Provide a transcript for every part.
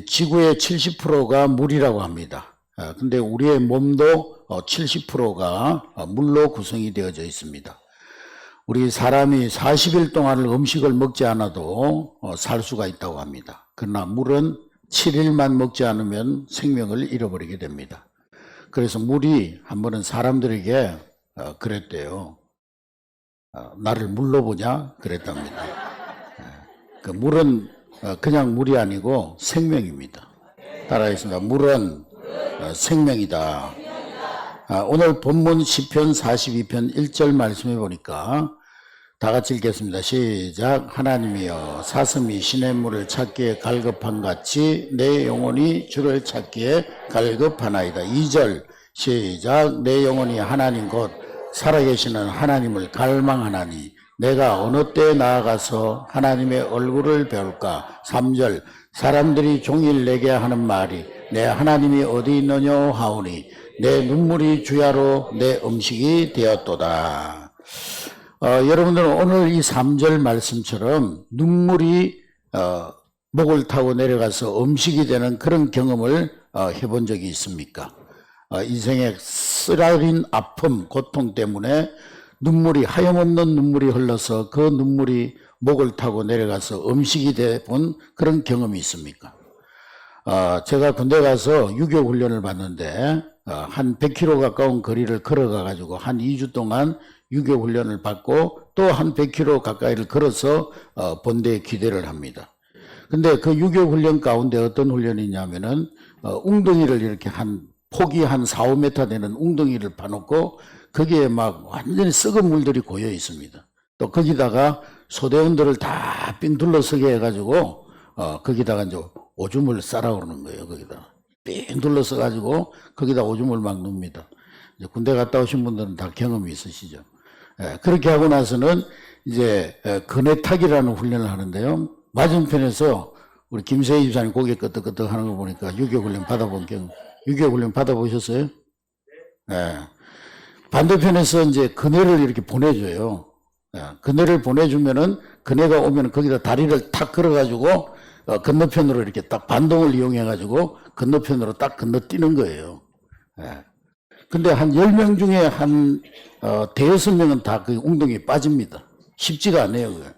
지구의 70%가 물이라고 합니다. 근데 우리의 몸도 70%가 물로 구성이 되어져 있습니다. 우리 사람이 40일 동안을 음식을 먹지 않아도 살 수가 있다고 합니다. 그러나 물은 7일만 먹지 않으면 생명을 잃어버리게 됩니다. 그래서 물이 한 번은 사람들에게 그랬대요. 나를 물로 보냐? 그랬답니다. 그 물은 그냥 물이 아니고 생명입니다. 따라하겠습니다. 물은 생명이다. 오늘 본문 시편 42편 1절 말씀해 보니까 다 같이 읽겠습니다. 시작. 하나님이여 사슴이 시냇물을 찾기에 갈급한 같이 내 영혼이 주를 찾기에 갈급하나이다. 2절 시작. 내 영혼이 하나님 곧 살아계시는 하나님을 갈망하나니 내가 어느 때에 나아가서 하나님의 얼굴을 배울까. 3절 사람들이 종일 내게 하는 말이 내 하나님이 어디 있느냐 하오니 내 눈물이 주야로 내 음식이 되었도다. 여러분들은 오늘 이 3절 말씀처럼 눈물이 목을 타고 내려가서 음식이 되는 그런 경험을 해본 적이 있습니까? 인생의 쓰라린 아픔, 고통 때문에 눈물이 하염없는 눈물이 흘러서 그 눈물이 목을 타고 내려가서 음식이 돼 본 그런 경험이 있습니까? 제가 군대 가서 유교 훈련을 받는데 한 100km 가까운 거리를 걸어가 가지고 한 2주 동안 유교 훈련을 받고 또 한 100km 가까이를 걸어서 본대에 기대를 합니다. 근데 그 유교 훈련 가운데 어떤 훈련이냐면은 웅덩이를 이렇게 폭이 한 4, 5m 되는 웅덩이를 파놓고 거기에 막 완전히 썩은 물들이 고여 있습니다. 또 거기다가 소대원들을 다 삥 둘러서게 해가지고 거기다가 이제 오줌을 싸라 그러는 거예요. 거기다 삥 둘러서 가지고 거기다 오줌을 막 넣습니다. 이제 군대 갔다 오신 분들은 다 경험이 있으시죠. 그렇게 하고 나서는 이제 그네타기라는 훈련을 하는데요. 맞은편에서 우리 김세희 집사님 고개 끄덕끄덕 하는 거 보니까 유교훈련 받아본 경험, 유교훈련 받아보셨어요? 네. 반대편에서 이제 그네를 이렇게 보내줘요. 그네를 보내주면은 그네가 오면 거기다 다리를 탁 걸어가지고 건너편으로 이렇게 딱 반동을 이용해가지고 건너편으로 딱 건너뛰는 거예요. 근데 한 10명 중에 한 대여섯 명은 다 그 웅덩이에 빠집니다. 쉽지가 않아요. 그게.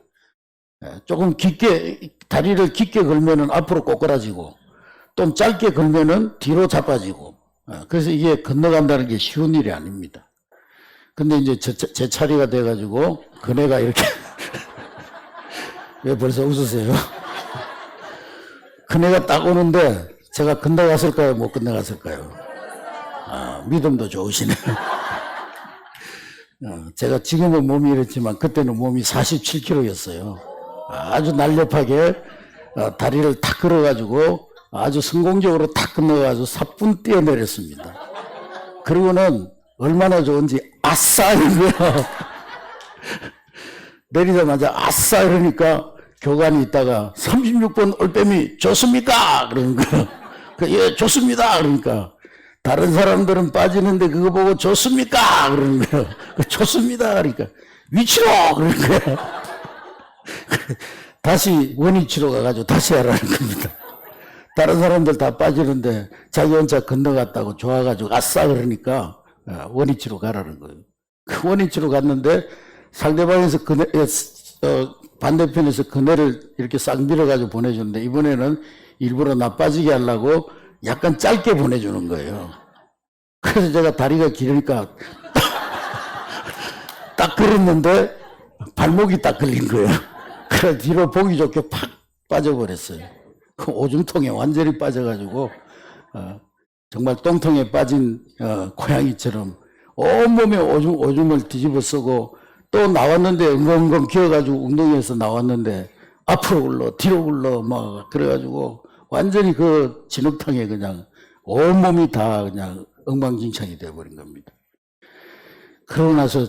조금 깊게 다리를 깊게 걸면은 앞으로 꼬꾸라지고 좀 짧게 걸면은 뒤로 자빠지고 그래서 이게 건너간다는 게 쉬운 일이 아닙니다. 근데 이제 제 차례가 돼가지고 그네가 이렇게 왜 벌써 웃으세요? 그네가 딱 오는데 제가 건너갔을까요? 못 건너갔을까요? 믿음도 좋으시네. 제가 지금은 몸이 이렇지만 그때는 몸이 47kg였어요. 아주 날렵하게 다리를 탁 걸어가지고 아주 성공적으로 탁 건너가지고 사뿐 뛰어내렸습니다. 그리고는 얼마나 좋은지 아싸 이런 거야. 내리자마자 아싸 이러니까 교관이 있다가 36번 올빼미 좋습니까? 그러는 거야. 예 좋습니다. 그러니까 다른 사람들은 빠지는데 그거 보고 좋습니까? 그러는 거야. 좋습니다. 그러니까 위치로 그러는 거야. 다시 원위치로 가가지고 다시 하라는 겁니다. 다른 사람들 다 빠지는데 자기 혼자 건너갔다고 좋아가지고 아싸 그러니까 원위치로 가라는 거예요. 그 원위치로 갔는데 상대방에서 반대편에서 그네를 이렇게 싹 밀어가지고 보내주는데 이번에는 일부러 나 빠지게 하려고 약간 짧게 보내주는 거예요. 그래서 제가 다리가 길으니까 딱 걸었는데 발목이 딱 걸린 거예요. 그래서 뒤로 보기 좋게 팍 빠져버렸어요. 그 오줌통에 완전히 빠져가지고 정말 똥통에 빠진 고양이처럼 온몸에 오줌을 뒤집어 쓰고 또 나왔는데 엉엉엉 기어가지고 웅덩이에서 나왔는데 앞으로 굴러 뒤로 굴러 막 그래가지고 완전히 그 진흙탕에 그냥 온몸이 다 그냥 엉망진창이 되어버린 겁니다. 그러고 나서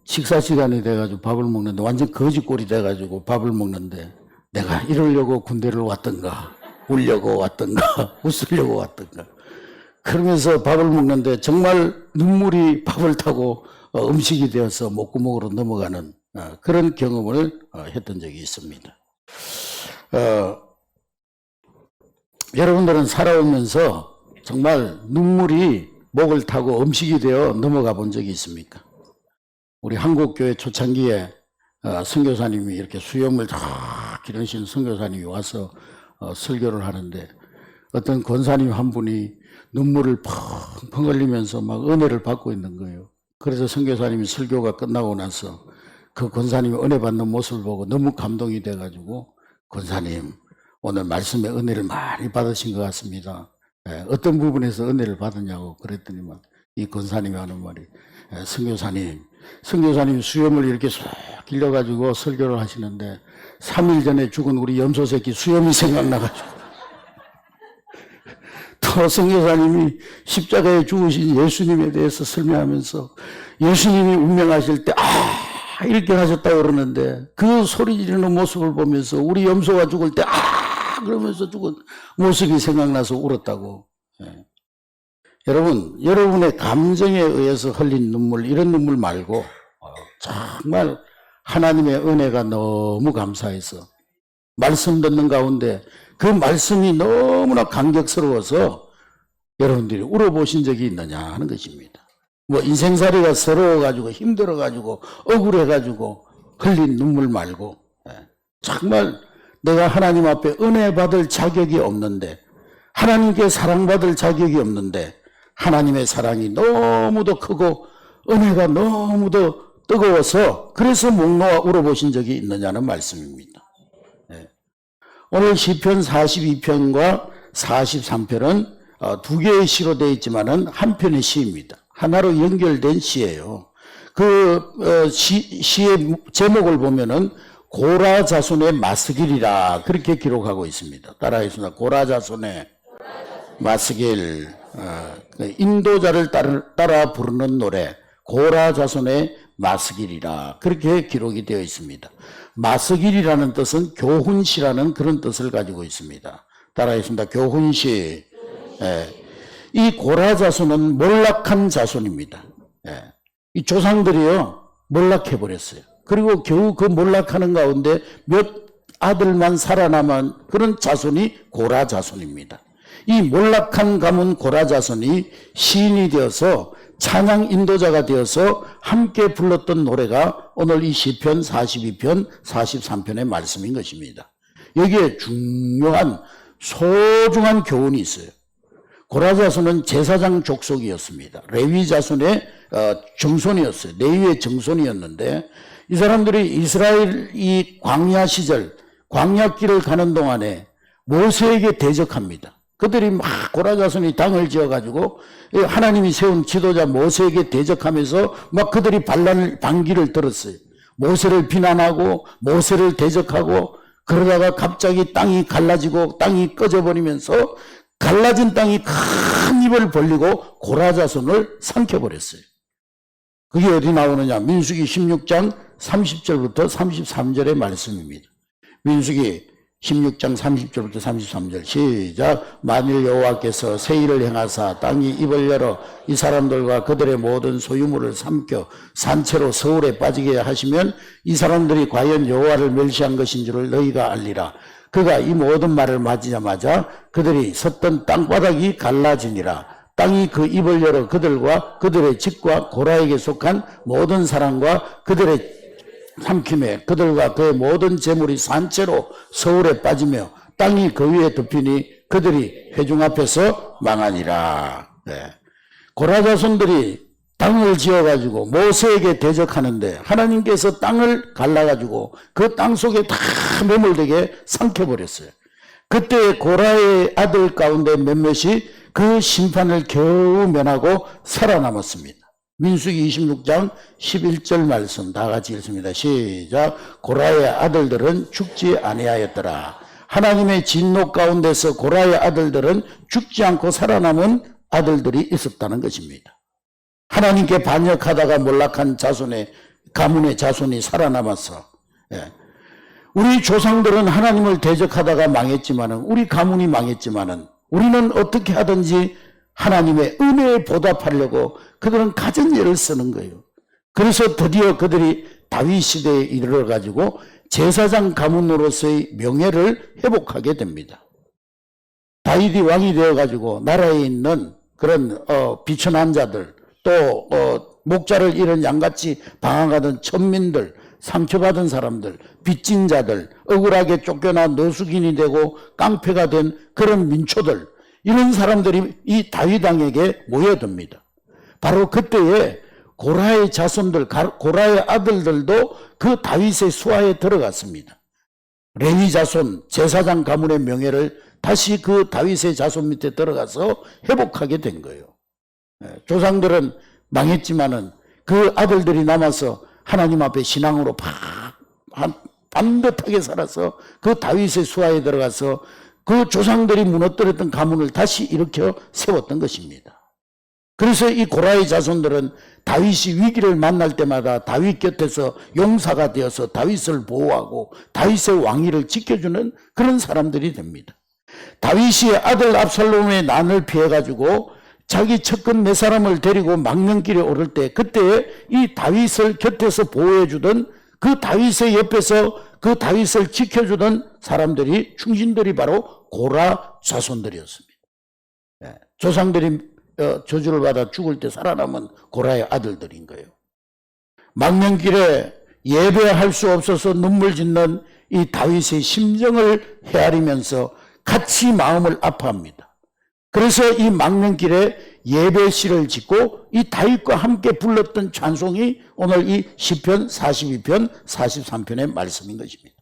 식사 시간이 돼가지고 밥을 먹는데 완전 거지꼴이 돼가지고 밥을 먹는데 내가 이러려고 군대를 왔던가 울려고 왔던가 웃으려고 왔던가 그러면서 밥을 먹는데 정말 눈물이 밥을 타고 음식이 되어서 목구멍으로 넘어가는 그런 경험을 했던 적이 있습니다. 여러분들은 살아오면서 정말 눈물이 목을 타고 음식이 되어 넘어가 본 적이 있습니까? 우리 한국교회 초창기에 선교사님이 이렇게 수염을 다 기르신 선교사님이 와서 설교를 하는데 어떤 권사님 한 분이 눈물을 펑펑 흘리면서 막 은혜를 받고 있는 거예요. 그래서 선교사님이 설교가 끝나고 나서 그 권사님이 은혜 받는 모습을 보고 너무 감동이 돼가지고 권사님 오늘 말씀에 은혜를 많이 받으신 것 같습니다. 어떤 부분에서 은혜를 받았냐고 그랬더니만 이 권사님이 하는 말이 선교사님 수염을 이렇게 쏙 길러가지고 설교를 하시는데 3일 전에 죽은 우리 염소 새끼 수염이 생각나가지고 또 선교사님이 십자가에 죽으신 예수님에 대해서 설명하면서 예수님이 운명하실 때 이렇게 하셨다고 그러는데 그 소리 지르는 모습을 보면서 우리 염소가 죽을 때 그러면서 죽은 모습이 생각나서 울었다고. 여러분, 여러분의 감정에 의해서 흘린 눈물, 이런 눈물 말고 정말 하나님의 은혜가 너무 감사해서 말씀 듣는 가운데 그 말씀이 너무나 감격스러워서 여러분들이 울어보신 적이 있느냐 하는 것입니다. 뭐 인생살이가 서러워가지고 힘들어가지고 억울해가지고 흘린 눈물 말고 정말 내가 하나님 앞에 은혜 받을 자격이 없는데 하나님께 사랑받을 자격이 없는데 하나님의 사랑이 너무도 크고 은혜가 너무도 뜨거워서 그래서 목 놓아 울어보신 적이 있느냐는 말씀입니다. 오늘 시편 42편과 43편은 두 개의 시로 되어 있지만은 한 편의 시입니다. 하나로 연결된 시예요. 시의 제목을 보면은 고라 자손의 마스길이라 그렇게 기록하고 있습니다. 따라하겠습니다. 고라 자손의 마스길. 인도자를 따라 부르는 노래 고라 자손의 마스길이라 그렇게 기록이 되어 있습니다. 마스길이라는 뜻은 교훈시라는 그런 뜻을 가지고 있습니다. 따라하겠습니다. 교훈시. 이 고라 자손은 몰락한 자손입니다. 이 조상들이요 몰락해버렸어요. 그리고 겨우 그 몰락하는 가운데 몇 아들만 살아남은 그런 자손이 고라 자손입니다. 이 몰락한 가문 고라 자손이 시인이 되어서 찬양 인도자가 되어서 함께 불렀던 노래가 오늘 이 시편 42편 43편의 말씀인 것입니다. 여기에 중요한 소중한 교훈이 있어요. 고라 자손은 제사장 족속이었습니다. 레위 자손의 정손이었어요. 레위의 정손이었는데 이 사람들이 이스라엘 이 광야 시절 광야길을 가는 동안에 모세에게 대적합니다. 그들이 막 고라 자손이 당을 지어가지고 하나님이 세운 지도자 모세에게 대적하면서 막 그들이 반기를 들었어요. 모세를 비난하고 모세를 대적하고 그러다가 갑자기 땅이 갈라지고 땅이 꺼져버리면서 갈라진 땅이 큰 입을 벌리고 고라 자손을 삼켜버렸어요. 그게 어디 나오느냐? 민수기 16장 30절부터 33절의 말씀입니다. 민수기 16장 30절부터 33절 시작. 만일 여호와께서 새 일을 행하사 땅이 입을 열어 이 사람들과 그들의 모든 소유물을 삼켜 산채로 서울에 빠지게 하시면 이 사람들이 과연 여호와를 멸시한 것인 줄을 너희가 알리라. 그가 이 모든 말을 맞이자마자 그들이 섰던 땅바닥이 갈라지니라. 땅이 그 입을 열어 그들과 그들의 집과 고라에게 속한 모든 사람과 그들의 삼킴에 그들과 그의 모든 재물이 산채로 서울에 빠지며 땅이 그 위에 덮이니 그들이 회중 앞에서 망하니라. 고라 자손들이 땅을 지어가지고 모세에게 대적하는데 하나님께서 땅을 갈라가지고 그 땅 속에 다 매몰되게 삼켜버렸어요. 그때 고라의 아들 가운데 몇몇이 그 심판을 겨우 면하고 살아남았습니다. 민수기 26장 11절 말씀 다 같이 읽습니다. 시작. 고라의 아들들은 죽지 아니하였더라. 하나님의 진노 가운데서 고라의 아들들은 죽지 않고 살아남은 아들들이 있었다는 것입니다. 하나님께 반역하다가 몰락한 자손의 가문의 자손이 살아남았어. 우리 조상들은 하나님을 대적하다가 망했지만은 우리 가문이 망했지만은 우리는 어떻게 하든지 하나님의 은혜에 보답하려고 그들은 가진 예를 쓰는 거예요. 그래서 드디어 그들이 다윗 시대에 이르러 가지고 제사장 가문으로서의 명예를 회복하게 됩니다. 다윗이 왕이 되어가지고 나라에 있는 그런 비천한 자들, 또 목자를 잃은 양같이 방황하던 천민들, 상처받은 사람들, 빚진 자들, 억울하게 쫓겨나 노숙인이 되고 깡패가 된 그런 민초들, 이런 사람들이 이 다윗 왕에게 모여듭니다. 바로 그때에 고라의 자손들, 고라의 아들들도 그 다윗의 수하에 들어갔습니다. 레위 자손, 제사장 가문의 명예를 다시 그 다윗의 자손 밑에 들어가서 회복하게 된 거예요. 조상들은 망했지만은 그 아들들이 남아서 하나님 앞에 신앙으로 반듯하게 살아서 그 다윗의 수하에 들어가서 그 조상들이 무너뜨렸던 가문을 다시 일으켜 세웠던 것입니다. 그래서 이 고라의 자손들은 다윗이 위기를 만날 때마다 다윗 곁에서 용사가 되어서 다윗을 보호하고 다윗의 왕위를 지켜주는 그런 사람들이 됩니다. 다윗이 아들 압살롬의 난을 피해가지고 자기 측근 네 사람을 데리고 망명길에 오를 때, 그때 이 다윗을 곁에서 보호해주던 그 다윗의 옆에서 그 다윗을 지켜주던 사람들이, 충신들이 바로 고라 자손들이었습니다. 조상들이 저주를 받아 죽을 때 살아남은 고라의 아들들인 거예요. 망명길에 예배할 수 없어서 눈물 짓는 이 다윗의 심정을 헤아리면서 같이 마음을 아파합니다. 그래서 이 망명길에 예배시를 짓고 이 다윗과 함께 불렀던 찬송이 오늘 이 시편 42편 43편의 말씀인 것입니다.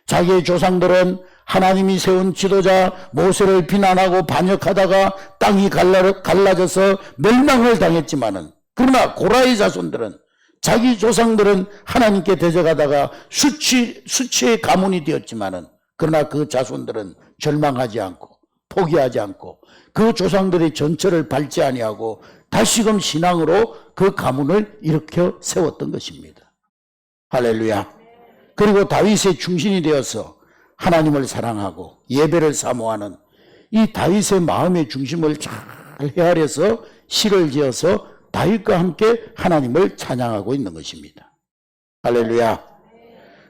자기의 조상들은 하나님이 세운 지도자 모세를 비난하고 반역하다가 땅이 갈라져서 멸망을 당했지만은, 그러나 고라의 자손들은, 자기 조상들은 하나님께 대적하다가 수치의 가문이 되었지만은, 그러나 그 자손들은 절망하지 않고 포기하지 않고 그 조상들의 전철을 밟지 아니하고 다시금 신앙으로 그 가문을 일으켜 세웠던 것입니다. 할렐루야. 그리고 다윗의 충신이 되어서 하나님을 사랑하고 예배를 사모하는 이 다윗의 마음의 중심을 잘 헤아려서 시를 지어서 다윗과 함께 하나님을 찬양하고 있는 것입니다. 할렐루야.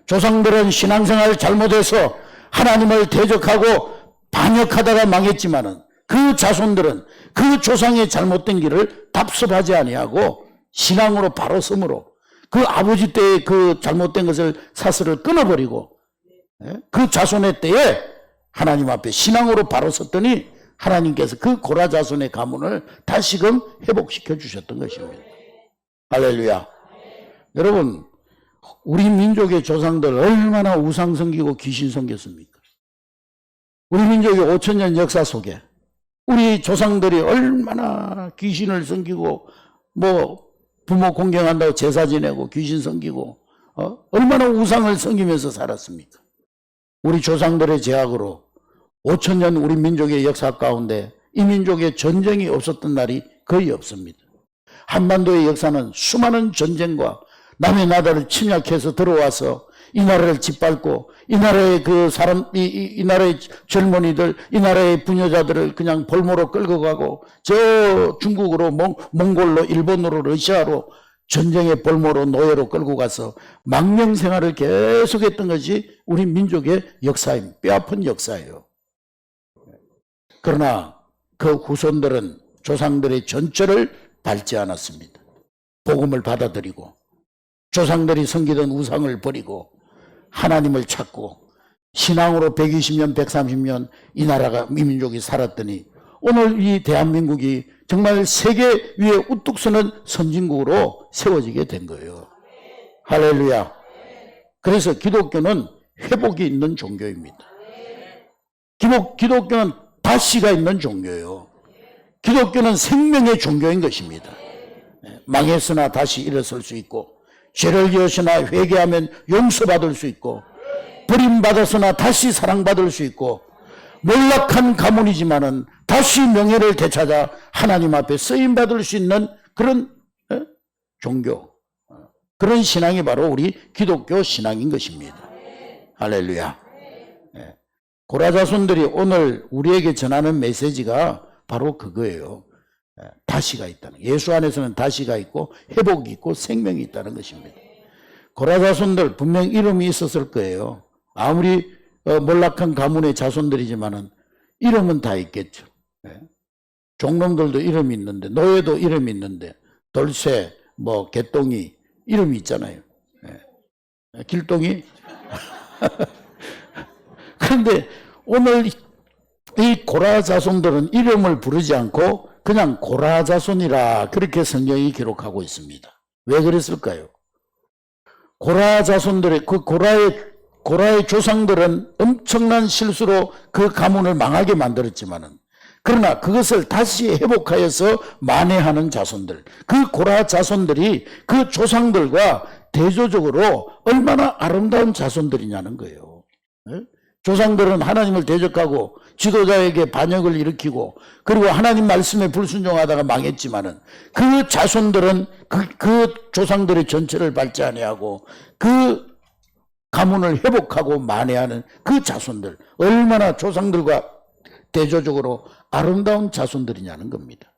조상들은 신앙생활 잘못해서 하나님을 대적하고 반역하다가 망했지만은 그 자손들은 그 조상의 잘못된 길을 답습하지 아니하고 신앙으로 바로 섬으로 그 아버지 때의 그 잘못된 것을 사슬을 끊어버리고 그 자손의 때에 하나님 앞에 신앙으로 바로 섰더니 하나님께서 그 고라 자손의 가문을 다시금 회복시켜 주셨던 것입니다. 할렐루야. 여러분, 우리 민족의 조상들 얼마나 우상 섬기고 귀신 섬겼습니까? 우리 민족의 5,000년 역사 속에 우리 조상들이 얼마나 귀신을 섬기고 부모 공경한다고 제사 지내고 귀신 섬기고 얼마나 우상을 섬기면서 살았습니까? 우리 조상들의 제약으로 5,000년 우리 민족의 역사 가운데 이 민족의 전쟁이 없었던 날이 거의 없습니다. 한반도의 역사는 수많은 전쟁과 남의 나라를 침략해서 들어와서 이 나라를 짓밟고 이 나라의 그 사람, 이 나라의 젊은이들, 이 나라의 부녀자들을 그냥 볼모로 끌고 가고 저 중국으로, 몽골로, 일본으로, 러시아로 전쟁의 볼모로, 노예로 끌고 가서 망명 생활을 계속했던 것이 우리 민족의 역사입니다. 뼈아픈 역사예요. 그러나 그 후손들은 조상들의 전철을 밟지 않았습니다. 복음을 받아들이고 조상들이 섬기던 우상을 버리고 하나님을 찾고 신앙으로 120년, 130년 이 나라가, 이 민족이 살았더니 오늘 이 대한민국이 정말 세계 위에 우뚝 서는 선진국으로 세워지게 된 거예요. 할렐루야. 그래서 기독교는 회복이 있는 종교입니다. 기독교는 다시가 있는 종교예요. 기독교는 생명의 종교인 것입니다. 망했으나 다시 일어설 수 있고, 죄를 지었으나 회개하면 용서받을 수 있고, 버림받았으나 다시 사랑받을 수 있고, 몰락한 가문이지만은 다시 명예를 되찾아 하나님 앞에 쓰임받을 수 있는 그런 종교, 그런 신앙이 바로 우리 기독교 신앙인 것입니다. 할렐루야. 고라 자손들이 오늘 우리에게 전하는 메시지가 바로 그거예요. 다시가 있다는, 예수 안에서는 다시가 있고 회복이 있고 생명이 있다는 것입니다. 고라 자손들 분명 이름이 있었을 거예요. 아무리 몰락한 가문의 자손들이지만은 이름은 다 있겠죠. 예. 종놈들도 이름이 있는데, 노예도 이름이 있는데, 돌쇠, 뭐 개똥이 이름이 있잖아요. 예. 길동이. 그런데 오늘 이 고라 자손들은 이름을 부르지 않고 그냥 고라 자손이라 그렇게 성경이 기록하고 있습니다. 왜 그랬을까요? 고라 자손들의 그 고라의 조상들은 엄청난 실수로 그 가문을 망하게 만들었지만은, 그러나 그것을 다시 회복하여서 만회하는 자손들, 그 고라 자손들이 그 조상들과 대조적으로 얼마나 아름다운 자손들이냐는 거예요. 조상들은 하나님을 대적하고 지도자에게 반역을 일으키고 그리고 하나님 말씀에 불순종하다가 망했지만은, 그 자손들은 그 조상들의 전체를 밟지 아니하고 그 가문을 회복하고 만회하는 그 자손들, 얼마나 조상들과 대조적으로 아름다운 자손들이냐는 겁니다.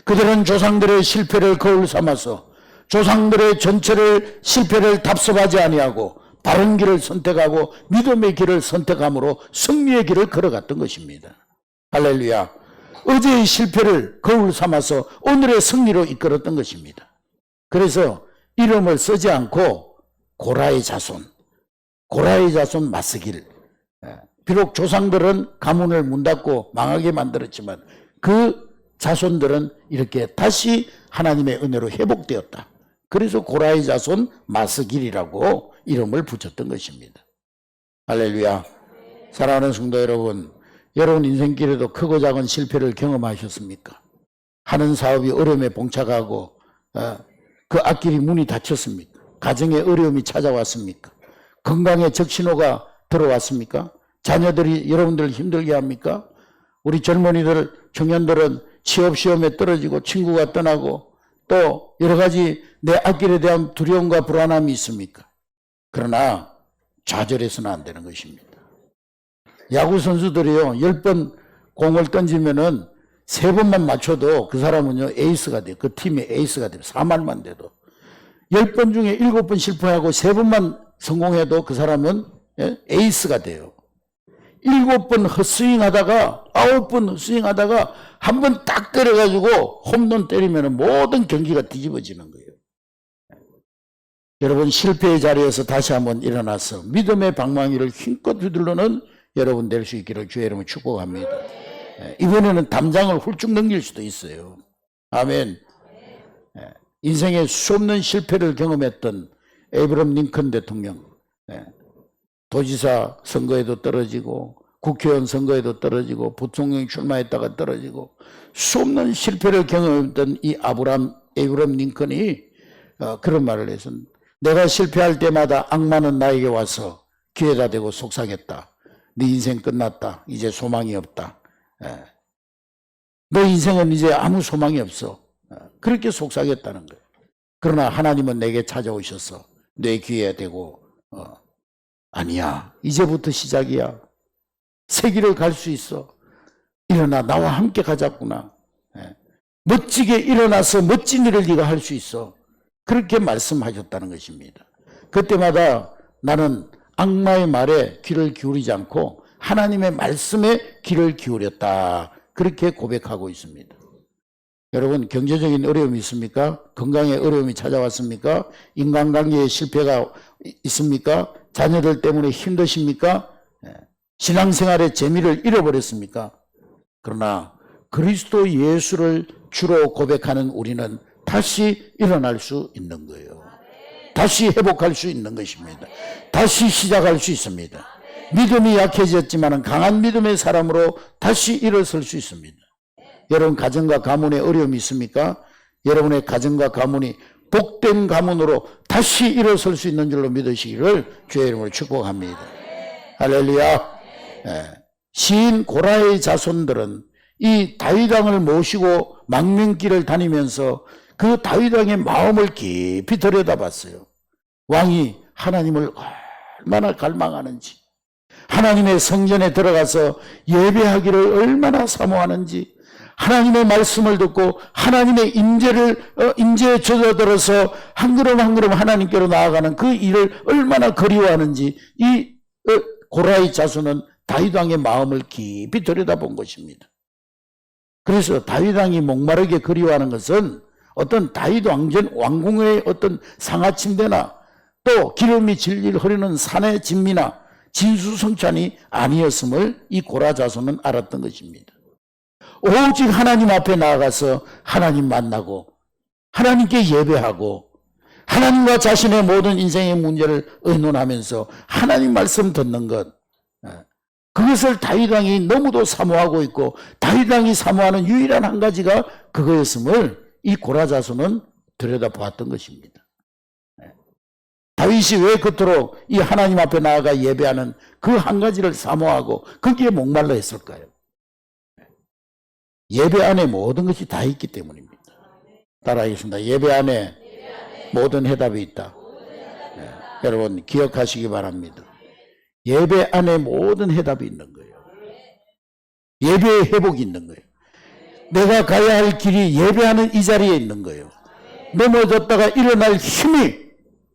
그들은 조상들의 실패를 거울 삼아서 조상들의 전체를 실패를 답습하지 아니하고 바른 길을 선택하고 믿음의 길을 선택함으로 승리의 길을 걸어갔던 것입니다. 할렐루야. 어제의 실패를 거울 삼아서 오늘의 승리로 이끌었던 것입니다. 그래서 이름을 쓰지 않고 고라의 자손 마스길. 비록 조상들은 가문을 문 닫고 망하게 만들었지만 그 자손들은 이렇게 다시 하나님의 은혜로 회복되었다. 그래서 고라의 자손 마스길이라고 이름을 붙였던 것입니다. 할렐루야. 사랑하는 성도 여러분, 여러분 인생길에도 크고 작은 실패를 경험하셨습니까? 하는 사업이 어려움에 봉착하고 그 앞길이 문이 닫혔습니까? 가정에 어려움이 찾아왔습니까? 건강에 적신호가 들어왔습니까? 자녀들이 여러분들을 힘들게 합니까? 우리 젊은이들, 청년들은 취업시험에 떨어지고 친구가 떠나고 또 여러 가지 내 앞길에 대한 두려움과 불안함이 있습니까? 그러나 좌절해서는 안 되는 것입니다. 야구 선수들이요, 10번 공을 던지면은 3번만 맞춰도 그 사람은요 에이스가 돼요. 그 팀의 에이스가 돼요. 4말만 돼도. 10번 중에 7번 실패하고 3번만 성공해도 그 사람은 에이스가 돼요. 7번 헛스윙하다가 9번 헛스윙하다가 한 번 딱 때려가지고 홈런 때리면 모든 경기가 뒤집어지는 거예요. 여러분, 실패의 자리에서 다시 한번 일어나서 믿음의 방망이를 힘껏 휘두르는 여러분 될 수 있기를 주의 이름으로 축복합니다. 이번에는 담장을 훌쩍 넘길 수도 있어요. 아멘. 인생에 수없는 실패를 경험했던 에이브럼 링컨 대통령, 도지사 선거에도 떨어지고 국회의원 선거에도 떨어지고 부통령 출마했다가 떨어지고 수없는 실패를 경험했던 이 에이브럼 링컨이 그런 말을 해서, 내가 실패할 때마다 악마는 나에게 와서 귀에다 대고 속삭였다. 네 인생 끝났다. 이제 소망이 없다. 너 인생은 이제 아무 소망이 없어. 그렇게 속삭였다는 거예요. 그러나 하나님은 내게 찾아오셔서 내 귀에 대고 아니야, 이제부터 시작이야. 새 길을 갈 수 있어. 일어나, 나와 함께 가자꾸나. 멋지게 일어나서 멋진 일을 네가 할 수 있어. 그렇게 말씀하셨다는 것입니다. 그때마다 나는 악마의 말에 귀를 기울이지 않고 하나님의 말씀에 귀를 기울였다. 그렇게 고백하고 있습니다. 여러분, 경제적인 어려움이 있습니까? 건강에 어려움이 찾아왔습니까? 인간관계에 실패가 있습니까? 자녀들 때문에 힘드십니까? 신앙생활의 재미를 잃어버렸습니까? 그러나 그리스도 예수를 주로 고백하는 우리는 다시 일어날 수 있는 거예요. 다시 회복할 수 있는 것입니다. 다시 시작할 수 있습니다. 믿음이 약해졌지만 강한 믿음의 사람으로 다시 일어설 수 있습니다. 여러분 가정과 가문에 어려움이 있습니까? 여러분의 가정과 가문이 복된 가문으로 다시 일어설 수 있는 줄로 믿으시기를 주의 이름으로 축복합니다. 할렐루야. 시인 고라의 자손들은 이 다윗왕을 모시고 망명길을 다니면서 그 다윗왕의 마음을 깊이 들여다봤어요. 왕이 하나님을 얼마나 갈망하는지, 하나님의 성전에 들어가서 예배하기를 얼마나 사모하는지, 하나님의 말씀을 듣고 하나님의 임재에 젖어들어서 한 걸음 한 걸음 하나님께로 나아가는 그 일을 얼마나 그리워하는지 이 고라의 자손은 다윗 왕의 마음을 깊이 들여다본 것입니다. 그래서 다윗 왕이 목마르게 그리워하는 것은 어떤 다윗 왕궁의 어떤 상하침대나 또 기름이 질질 흐르는 산의 진미나 진수성찬이 아니었음을 이 고라자손은 알았던 것입니다. 오직 하나님 앞에 나아가서 하나님 만나고 하나님께 예배하고 하나님과 자신의 모든 인생의 문제를 의논하면서 하나님 말씀 듣는 것, 그것을 다윗 왕이 너무도 사모하고 있고 다윗 왕이 사모하는 유일한 한 가지가 그거였음을 이 고라자손은 들여다보았던 것입니다. 다윗이 왜 그토록 이 하나님 앞에 나아가 예배하는 그 한 가지를 사모하고 거기에 목말라 했을까요? 예배 안에 모든 것이 다 있기 때문입니다. 따라하겠습니다. 예배 안에 모든 해답이 있다. 네. 여러분 기억하시기 바랍니다. 예배 안에 모든 해답이 있는 거예요. 예배의 회복이 있는 거예요. 내가 가야 할 길이 예배하는 이 자리에 있는 거예요. 넘어졌다가 일어날 힘이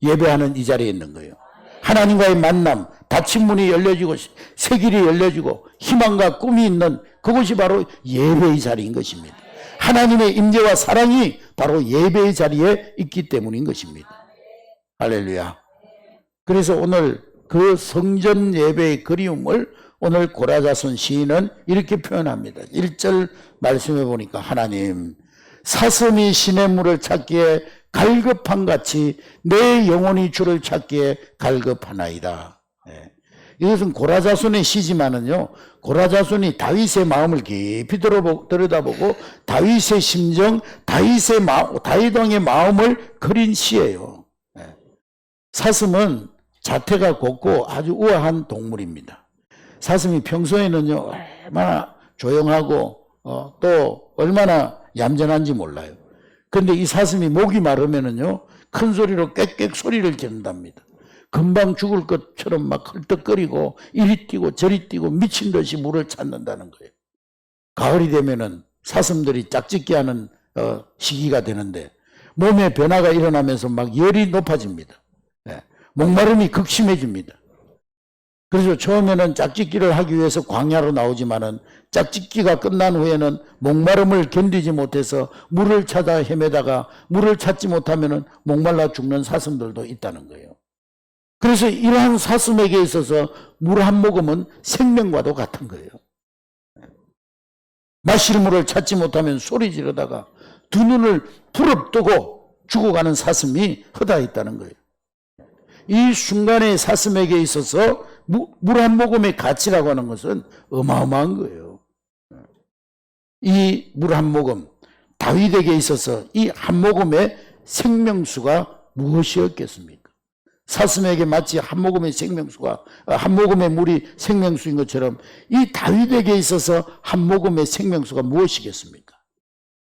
예배하는 이 자리에 있는 거예요. 하나님과의 만남, 닫힌 문이 열려지고 새 길이 열려지고 희망과 꿈이 있는 그것이 바로 예배의 자리인 것입니다. 하나님의 임재와 사랑이 바로 예배의 자리에 있기 때문인 것입니다. 할렐루야. 그래서 오늘 그 성전 예배의 그리움을 오늘 고라자손 시인은 이렇게 표현합니다. 1절 말씀해 보니까 하나님 사슴이 시냇물을 찾기에 갈급한 같이 내 영혼이 주를 찾기에 갈급하나이다. 네. 이것은 고라자손의 시지만은요, 고라자손이 다윗의 마음을 깊이 들여다보고 다윗의 심정, 다윗 왕의 마음을 그린 시예요. 네. 사슴은 자태가 곱고 아주 우아한 동물입니다. 사슴이 평소에는요 얼마나 조용하고 또 얼마나 얌전한지 몰라요. 근데 이 사슴이 목이 마르면은요 큰 소리로 꽥꽥 소리를 지른답니다. 금방 죽을 것처럼 막 헐떡거리고 이리 뛰고 저리 뛰고 미친 듯이 물을 찾는다는 거예요. 가을이 되면은 사슴들이 짝짓기 하는 시기가 되는데 몸에 변화가 일어나면서 막 열이 높아집니다. 네. 목마름이 극심해집니다. 그래서 처음에는 짝짓기를 하기 위해서 광야로 나오지만은 짝짓기가 끝난 후에는 목마름을 견디지 못해서 물을 찾아 헤매다가 물을 찾지 못하면은 목말라 죽는 사슴들도 있다는 거예요. 그래서 이러한 사슴에게 있어서 물 한 모금은 생명과도 같은 거예요. 마실 물을 찾지 못하면 소리 지르다가 두 눈을 부릅뜨고 죽어가는 사슴이 허다 있다는 거예요. 이 순간의 사슴에게 있어서 물 한 모금의 가치라고 하는 것은 어마어마한 거예요. 이 물 한 모금, 다윗에게 있어서 이 한 모금의 생명수가 무엇이었겠습니까? 사슴에게 마치 한 모금의 물이 생명수인 것처럼 이 다윗에게 있어서 한 모금의 생명수가 무엇이겠습니까?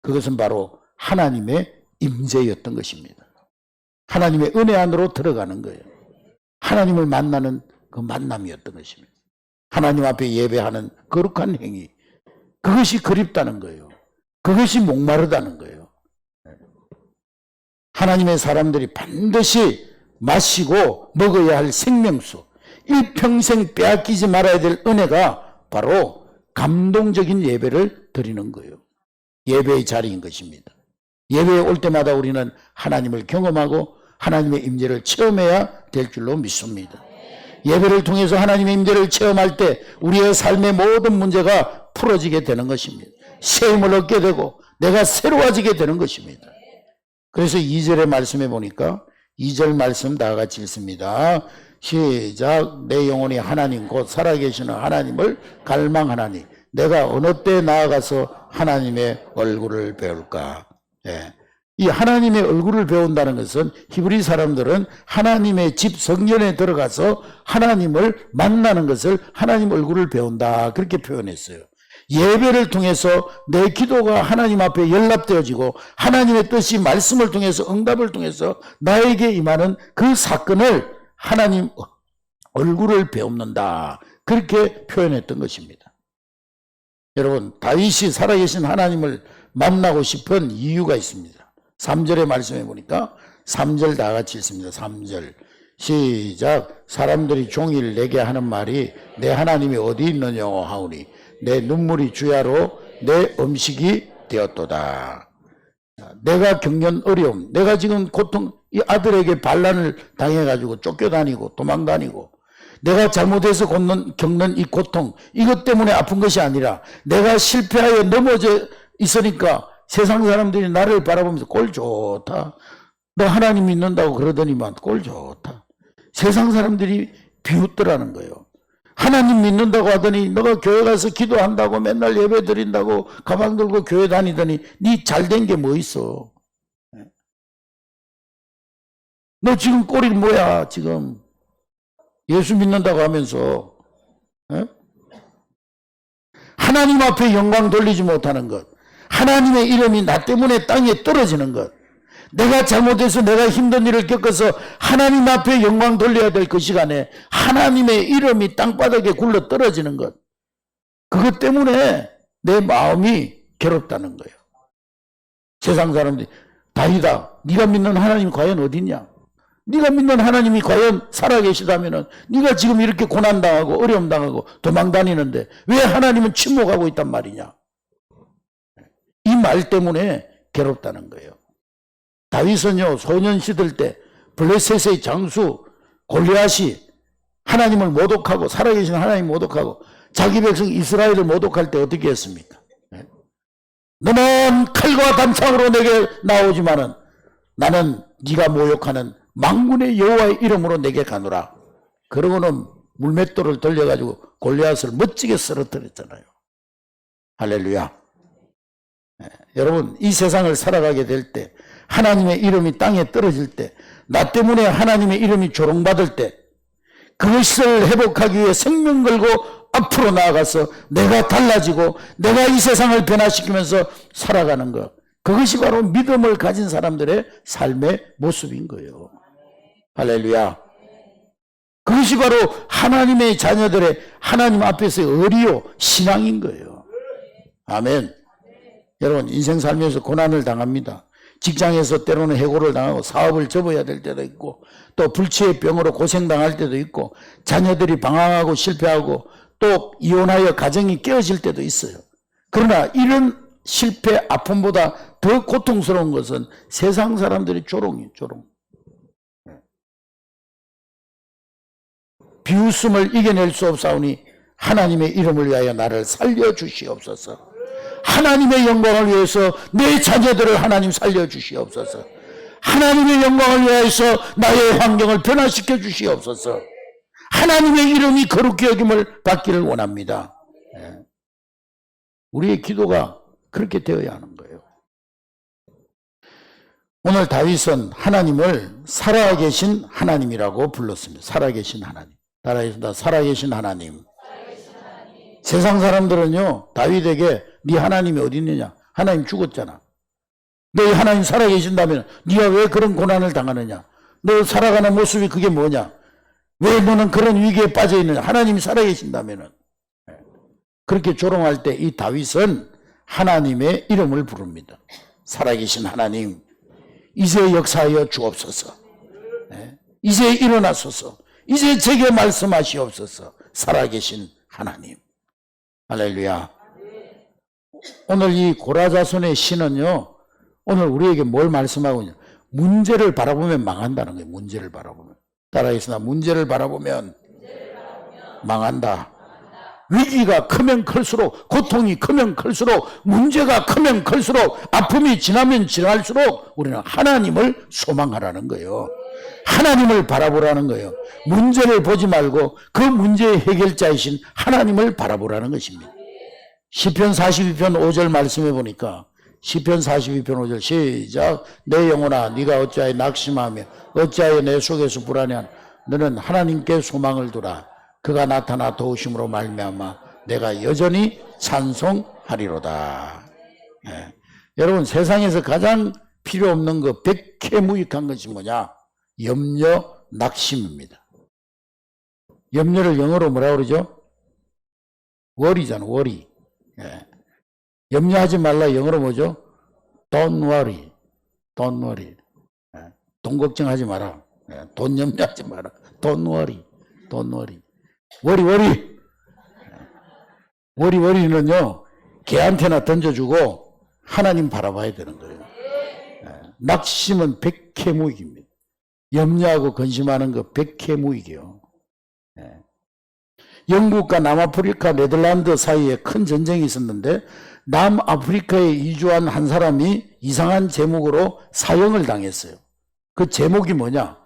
그것은 바로 하나님의 임재였던 것입니다. 하나님의 은혜 안으로 들어가는 거예요. 하나님을 만나는 그 만남이었던 것입니다. 하나님 앞에 예배하는 거룩한 행위, 그것이 그립다는 거예요. 그것이 목마르다는 거예요. 하나님의 사람들이 반드시 마시고 먹어야 할 생명수, 일평생 빼앗기지 말아야 될 은혜가 바로 감동적인 예배를 드리는 거예요. 예배의 자리인 것입니다. 예배에 올 때마다 우리는 하나님을 경험하고 하나님의 임재를 체험해야 될 줄로 믿습니다. 예배를 통해서 하나님의 임재를 체험할 때 우리의 삶의 모든 문제가 풀어지게 되는 것입니다. 새 힘을 얻게 되고 내가 새로워지게 되는 것입니다. 그래서 2절의 말씀에 보니까 2절 말씀 다 같이 읽습니다. 시작. 내 영혼이 하나님 곧 살아계시는 하나님을 갈망하나니 내가 어느 때 나아가서 하나님의 얼굴을 배울까. 예. 이 하나님의 얼굴을 배운다는 것은 히브리 사람들은 하나님의 집 성전에 들어가서 하나님을 만나는 것을 하나님 얼굴을 배운다 그렇게 표현했어요. 예배를 통해서 내 기도가 하나님 앞에 연락되어지고 하나님의 뜻이 말씀을 통해서 응답을 통해서 나에게 임하는 그 사건을 하나님 얼굴을 배웁는다 그렇게 표현했던 것입니다. 여러분 다윗이 살아계신 하나님을 만나고 싶은 이유가 있습니다. 3절의 말씀에 보니까 3절 다 같이 읽습니다. 3절 시작. 사람들이 종일 내게 하는 말이 내 하나님이 어디 있느냐고 하오니 내 눈물이 주야로 내 음식이 되었도다. 내가 겪는 어려움, 내가 지금 고통, 이 아들에게 반란을 당해가지고 쫓겨다니고 도망다니고 내가 잘못해서 겪는 이 고통, 이것 때문에 아픈 것이 아니라 내가 실패하여 넘어져 있으니까 세상 사람들이 나를 바라보면서 꼴 좋다. 너 하나님 믿는다고 그러더니만 꼴 좋다. 세상 사람들이 비웃더라는 거예요. 하나님 믿는다고 하더니 너가 교회 가서 기도한다고 맨날 예배 드린다고 가방 들고 교회 다니더니 네 잘된 게 뭐 있어. 너 지금 꼴이 뭐야 지금. 예수 믿는다고 하면서 하나님 앞에 영광 돌리지 못하는 것, 하나님의 이름이 나 때문에 땅에 떨어지는 것, 내가 잘못해서 내가 힘든 일을 겪어서 하나님 앞에 영광 돌려야 될 그 시간에 하나님의 이름이 땅바닥에 굴러 떨어지는 것, 그것 때문에 내 마음이 괴롭다는 거예요. 세상 사람들이 다윗아, 네가 믿는 하나님 과연 어디 있냐? 네가 믿는 하나님이 과연 살아계시다면 네가 지금 이렇게 고난당하고 어려움당하고 도망다니는데 왜 하나님은 침묵하고 있단 말이냐? 이 말 때문에 괴롭다는 거예요. 다윗은요, 소년 시절 때 블레셋의 장수 골리앗이 하나님을 모독하고 살아계신 하나님 모독하고 자기 백성 이스라엘을 모독할 때 어떻게 했습니까? 너는 칼과 담창으로 내게 나오지만은 나는 네가 모욕하는 만군의 여호와의 이름으로 내게 가노라. 그러고는 물맷돌을 돌려가지고 골리앗을 멋지게 쓰러뜨렸잖아요. 할렐루야. 여러분, 이 세상을 살아가게 될 때, 하나님의 이름이 땅에 떨어질 때, 나 때문에 하나님의 이름이 조롱받을 때, 그것을 회복하기 위해 생명 걸고 앞으로 나아가서 내가 달라지고 내가 이 세상을 변화시키면서 살아가는 것, 그것이 바로 믿음을 가진 사람들의 삶의 모습인 거예요. 할렐루야. 그것이 바로 하나님의 자녀들의 하나님 앞에서의 의리요 신앙인 거예요. 아멘. 여러분, 인생 살면서 고난을 당합니다. 직장에서 때로는 해고를 당하고 사업을 접어야 될 때도 있고 또 불치의 병으로 고생당할 때도 있고 자녀들이 방황하고 실패하고 또 이혼하여 가정이 깨어질 때도 있어요. 그러나 이런 실패, 아픔보다 더 고통스러운 것은 세상 사람들의 조롱이에요. 조롱. 비웃음을 이겨낼 수 없사오니 하나님의 이름을 위하여 나를 살려주시옵소서. 하나님의 영광을 위해서 내 자녀들을 하나님 살려주시옵소서. 하나님의 영광을 위해서 나의 환경을 변화시켜 주시옵소서. 하나님의 이름이 거룩히 여김을 받기를 원합니다. 우리의 기도가 그렇게 되어야 하는 거예요. 오늘 다윗은 하나님을 살아계신 하나님이라고 불렀습니다. 살아계신 하나님. 따라하겠습니다. 살아계신 하나님. 세상 사람들은요, 다윗에게 네 하나님이 어디 있느냐? 하나님 죽었잖아. 너 하나님 살아계신다면 네가 왜 그런 고난을 당하느냐? 너 살아가는 모습이 그게 뭐냐? 왜 너는 그런 위기에 빠져 있느냐? 하나님이 살아계신다면은. 그렇게 조롱할 때 이 다윗은 하나님의 이름을 부릅니다. 살아계신 하나님, 이제 역사하여 주옵소서. 이제 일어나소서. 이제 제게 말씀하시옵소서. 살아계신 하나님. 할렐루야. 오늘 이 고라자손의 시는요, 오늘 우리에게 뭘 말씀하고 있냐? 문제를 바라보면 망한다는 거예요. 문제를 바라보면. 따라하겠습니다. 문제를 바라보면 망한다. 위기가 크면 클수록, 고통이 크면 클수록, 문제가 크면 클수록, 아픔이 지나면 지날수록 우리는 하나님을 소망하라는 거예요. 하나님을 바라보라는 거예요. 문제를 보지 말고 그 문제의 해결자이신 하나님을 바라보라는 것입니다. 시편 42편 5절 말씀해 보니까 시편 42편 5절 시작. 내 영혼아 네가 어찌하여 낙심하며 어찌하여 내 속에서 불안해하나. 너는 하나님께 소망을 두라. 그가 나타나 도우심으로 말미암아 내가 여전히 찬송하리로다. 여러분, 세상에서 가장 필요 없는 거 백해무익한 것이 뭐냐? 염려, 낙심입니다. 염려를 영어로 뭐라 그러죠? worry잖아, worry. 염려하지 말라 영어로 뭐죠? Don't worry. Don't worry. 돈 걱정하지 마라. 돈 염려하지 마라. Don't worry. Don't worry. 워리. 워리는요, 개한테나 던져주고 하나님 바라봐야 되는 거예요. 낙심은 백해무익입니다. 염려하고 근심하는 거 백해무익이요. 영국과 남아프리카, 네덜란드 사이에 큰 전쟁이 있었는데 남아프리카에 이주한 한 사람이 이상한 제목으로 사형을 당했어요. 그 제목이 뭐냐?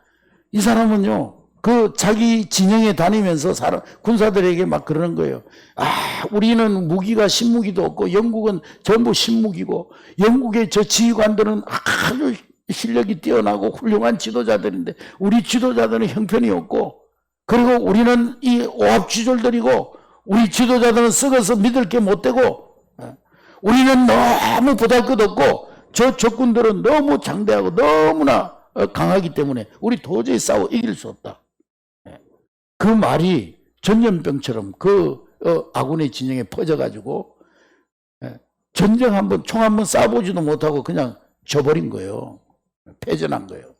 이 사람은요, 그 자기 진영에 다니면서 군사들에게 막 그러는 거예요. 우리는 무기가 신무기도 없고 영국은 전부 신무기고 영국의 저 지휘관들은 아주 실력이 뛰어나고 훌륭한 지도자들인데 우리 지도자들은 형편이 없고, 그리고 우리는 이 오합지졸들이고 우리 지도자들은 썩어서 믿을 게 못 되고, 우리는 너무 보잘것없고 저 적군들은 너무 장대하고 너무나 강하기 때문에 우리 도저히 싸워 이길 수 없다. 그 말이 전염병처럼 그 아군의 진영에 퍼져가지고 전쟁 한번, 총 한번 쏴보지도 못하고 그냥 져버린 거예요. 패전한 거예요.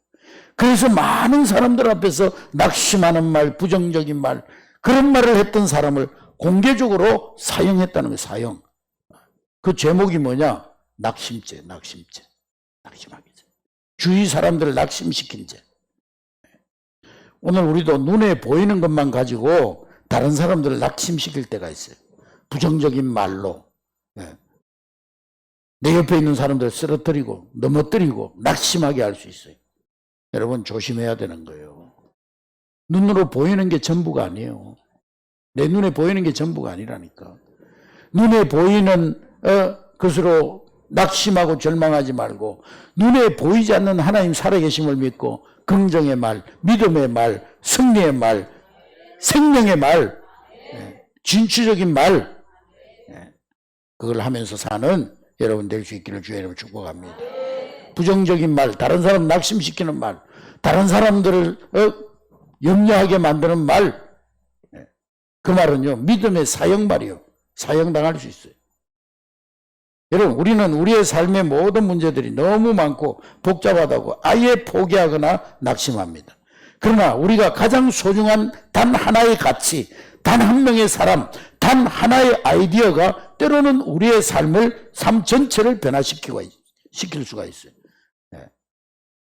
그래서 많은 사람들 앞에서 낙심하는 말, 부정적인 말, 그런 말을 했던 사람을 공개적으로 사형했다는 거예요. 사형. 그 제목이 뭐냐? 낙심죄. 낙심하기 죄. 주위 사람들을 낙심시킨 죄. 오늘 우리도 눈에 보이는 것만 가지고 다른 사람들을 낙심시킬 때가 있어요. 부정적인 말로. 내 옆에 있는 사람들을 쓰러뜨리고 넘어뜨리고 낙심하게 할 수 있어요. 여러분 조심해야 되는 거예요. 눈으로 보이는 게 전부가 아니에요. 내 눈에 보이는 게 전부가 아니라니까. 눈에 보이는 것으로 낙심하고 절망하지 말고 눈에 보이지 않는 하나님 살아계심을 믿고 긍정의 말, 믿음의 말, 승리의 말, 생명의 말, 진취적인 말, 그걸 하면서 사는 여러분 될 수 있기를 주의 이름으로 축복합니다. 부정적인 말, 다른 사람 낙심시키는 말, 다른 사람들을 염려하게 만드는 말, 그 말은요 믿음의 사형말이요. 사형당할 수 있어요. 여러분 우리는 우리의 삶의 모든 문제들이 너무 많고 복잡하다고 아예 포기하거나 낙심합니다. 그러나 우리가 가장 소중한 단 하나의 가치, 단 한 명의 사람, 단 하나의 아이디어가 때로는 우리의 삶 전체를 시킬 수가 있어요.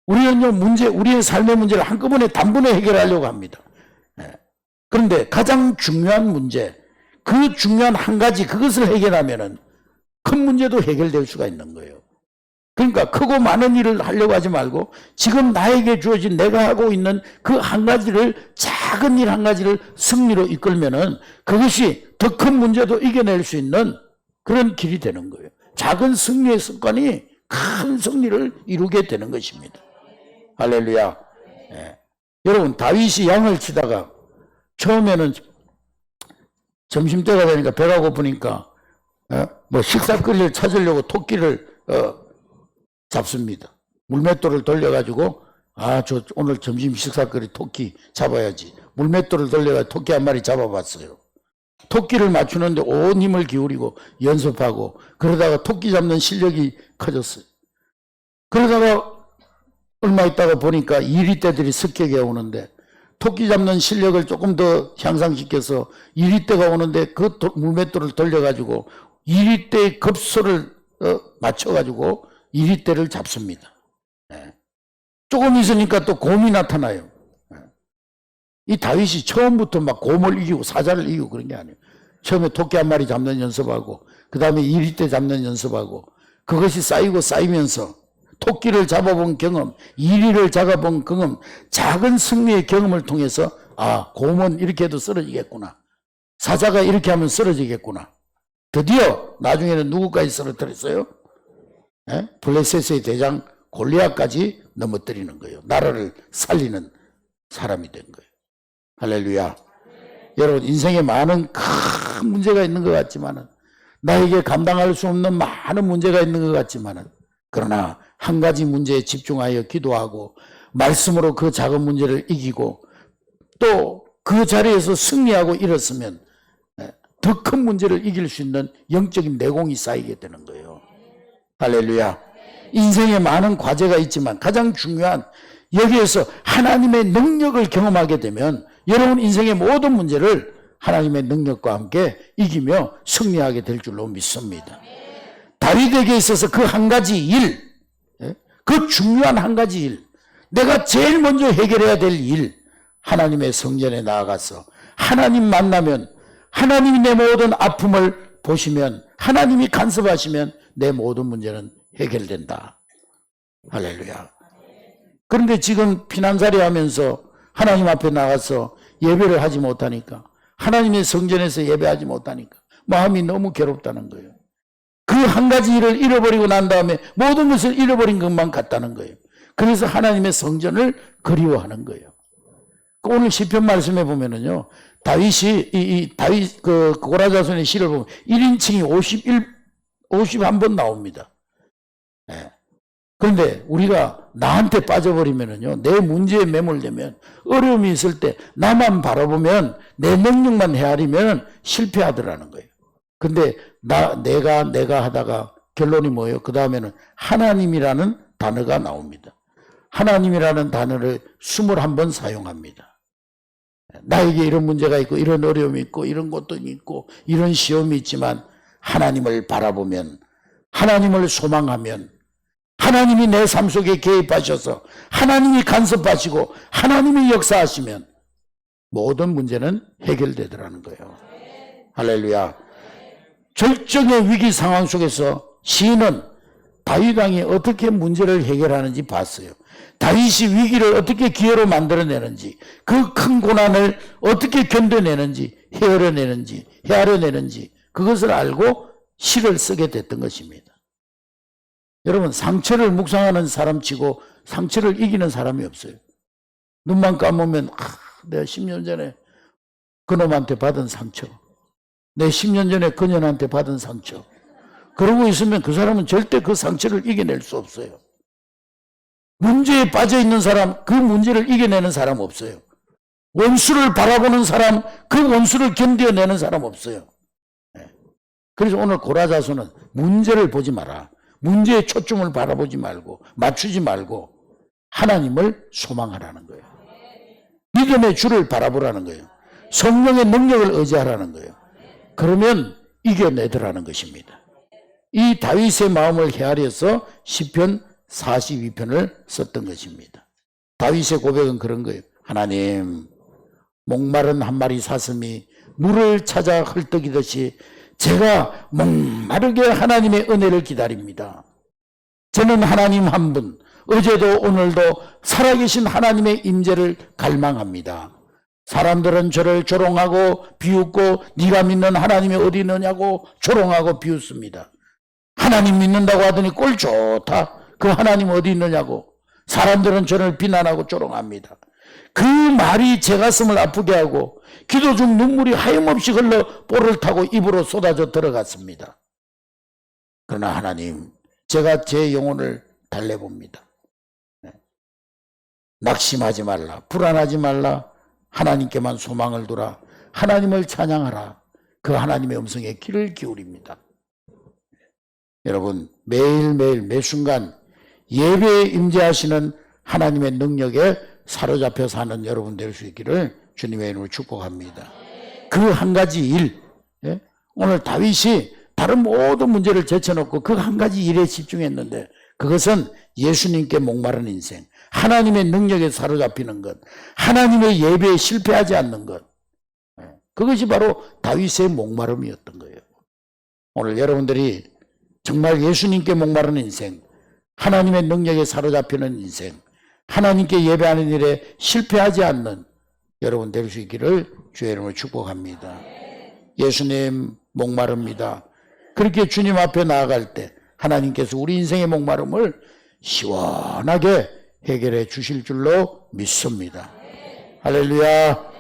우리는요 우리의 삶의 문제를 한꺼번에 단번에 해결하려고 합니다. 그런데 가장 중요한 문제, 그 중요한 한 가지, 그것을 해결하면은 큰 문제도 해결될 수가 있는 거예요. 그러니까 크고 많은 일을 하려고 하지 말고 지금 나에게 주어진 내가 하고 있는 그 한 가지를, 작은 일 한 가지를 승리로 이끌면은 그것이 더 큰 문제도 이겨낼 수 있는 그런 길이 되는 거예요. 작은 승리의 습관이 큰 승리를 이루게 되는 것입니다. 할렐루야. 여러분 다윗이 양을 치다가 처음에는 점심때가 되니까 배가 고프니까 식사거리를 찾으려고 토끼를 잡습니다. 물맷돌을 돌려가지고 저 오늘 점심 식사거리 토끼 잡아야지. 물맷돌을 돌려가지고 토끼 한 마리 잡아봤어요. 토끼를 맞추는데 온 힘을 기울이고 연습하고 그러다가 토끼 잡는 실력이 커졌어요. 그러다가 얼마 있다가 보니까 이리떼들이 습격해 오는데 토끼 잡는 실력을 조금 더 향상시켜서 이리떼가 오는데 그 물맷돌을 돌려가지고 이리떼의 급소를 맞춰가지고 이리떼를 잡습니다. 조금 있으니까 또 곰이 나타나요. 이 다윗이 처음부터 막 곰을 이기고 사자를 이기고 그런 게 아니에요. 처음에 토끼 한 마리 잡는 연습하고 그 다음에 이리떼 잡는 연습하고 그것이 쌓이면서 토끼를 잡아본 경험, 이리를 잡아본 경험, 작은 승리의 경험을 통해서 곰은 이렇게 해도 쓰러지겠구나. 사자가 이렇게 하면 쓰러지겠구나. 드디어 나중에는 누구까지 쓰러뜨렸어요? 블레셋의 대장 골리앗까지 넘어뜨리는 거예요. 나라를 살리는 사람이 된 거예요. 할렐루야. 여러분 인생에 많은 큰 문제가 있는 것 같지만은, 나에게 감당할 수 없는 많은 문제가 있는 것 같지만은, 그러나 한 가지 문제에 집중하여 기도하고 말씀으로 그 작은 문제를 이기고 또 그 자리에서 승리하고 일었으면 더 큰 문제를 이길 수 있는 영적인 내공이 쌓이게 되는 거예요. 할렐루야. 인생에 많은 과제가 있지만 가장 중요한 여기에서 하나님의 능력을 경험하게 되면 여러분 인생의 모든 문제를 하나님의 능력과 함께 이기며 승리하게 될 줄로 믿습니다. 다윗에게 있어서 그 한 가지 일, 그 중요한 한 가지 일, 내가 제일 먼저 해결해야 될 일, 하나님의 성전에 나아가서 하나님 만나면, 하나님이 내 모든 아픔을 보시면, 하나님이 간섭하시면 내 모든 문제는 해결된다. 할렐루야. 그런데 지금 피난살이 하면서 하나님 앞에 나가서 예배를 하지 못하니까, 하나님의 성전에서 예배하지 못하니까 마음이 너무 괴롭다는 거예요. 그 한 가지 일을 잃어버리고 난 다음에 모든 것을 잃어버린 것만 같다는 거예요. 그래서 하나님의 성전을 그리워하는 거예요. 오늘 시편 말씀에 보면은요, 다윗이 다윗 그 고라자손의 시를 보면 1인칭이 51번 나옵니다. 네. 그런데 우리가 나한테 빠져버리면은요, 내 문제에 매몰되면, 어려움이 있을 때 나만 바라보면, 내 능력만 헤아리면 실패하더라는 거예요. 근데 내가 하다가 결론이 뭐예요? 그 다음에는 하나님이라는 단어가 나옵니다. 하나님이라는 단어를 21번 사용합니다. 나에게 이런 문제가 있고, 이런 어려움이 있고, 이런 것도 있고, 이런 시험이 있지만, 하나님을 바라보면, 하나님을 소망하면, 하나님이 내 삶 속에 개입하셔서 하나님이 간섭하시고 하나님이 역사하시면 모든 문제는 해결되더라는 거예요. 할렐루야. 절정의 위기 상황 속에서 시인은 다윗 왕이 어떻게 문제를 해결하는지 봤어요. 다윗이 위기를 어떻게 기회로 만들어내는지, 그 큰 고난을 어떻게 견뎌내는지, 헤아려내는지 그것을 알고 시를 쓰게 됐던 것입니다. 여러분, 상처를 묵상하는 사람치고 상처를 이기는 사람이 없어요. 눈만 감으면 내가 10년 전에 그놈한테 받은 상처, 내 10년 전에 그년한테 받은 상처, 그러고 있으면 그 사람은 절대 그 상처를 이겨낼 수 없어요. 문제에 빠져있는 사람, 그 문제를 이겨내는 사람 없어요. 원수를 바라보는 사람, 그 원수를 견뎌내는 사람 없어요. 그래서 오늘 고라자손은 문제를 보지 마라. 문제의 초점을 바라보지 말고, 맞추지 말고 하나님을 소망하라는 거예요. 믿음의 주를 바라보라는 거예요. 성령의 능력을 의지하라는 거예요. 그러면 이겨내더라는 것입니다. 이 다윗의 마음을 헤아려서 시편 42편을 썼던 것입니다. 다윗의 고백은 그런 거예요. 하나님, 목마른 한 마리 사슴이 물을 찾아 헐떡이듯이 제가 목마르게 하나님의 은혜를 기다립니다. 저는 하나님 한 분, 어제도 오늘도 살아계신 하나님의 임재를 갈망합니다. 사람들은 저를 조롱하고 비웃고 네가 믿는 하나님이 어디 있느냐고 조롱하고 비웃습니다. 하나님 믿는다고 하더니 꼴 좋다. 그 하나님 어디 있느냐고 사람들은 저를 비난하고 조롱합니다. 그 말이 제 가슴을 아프게 하고 기도 중 눈물이 하염없이 흘러 뽀를 타고 입으로 쏟아져 들어갔습니다. 그러나 하나님, 제가 제 영혼을 달래봅니다. 낙심하지 말라, 불안하지 말라, 하나님께만 소망을 두라, 하나님을 찬양하라. 그 하나님의 음성에 귀를 기울입니다. 여러분, 매일매일 매순간 예배에 임재하시는 하나님의 능력에 사로잡혀 사는 여러분 될 수 있기를 주님의 이름으로 축복합니다. 그 한 가지 일, 오늘 다윗이 다른 모든 문제를 제쳐놓고 그 한 가지 일에 집중했는데, 그것은 예수님께 목마른 인생, 하나님의 능력에 사로잡히는 것, 하나님의 예배에 실패하지 않는 것, 그것이 바로 다윗의 목마름이었던 거예요. 오늘 여러분들이 정말 예수님께 목마른 인생, 하나님의 능력에 사로잡히는 인생, 하나님께 예배하는 일에 실패하지 않는 여러분 될 수 있기를 주의 이름으로 축복합니다. 예수님 목마릅니다. 그렇게 주님 앞에 나아갈 때 하나님께서 우리 인생의 목마름을 시원하게 해결해 주실 줄로 믿습니다. 할렐루야.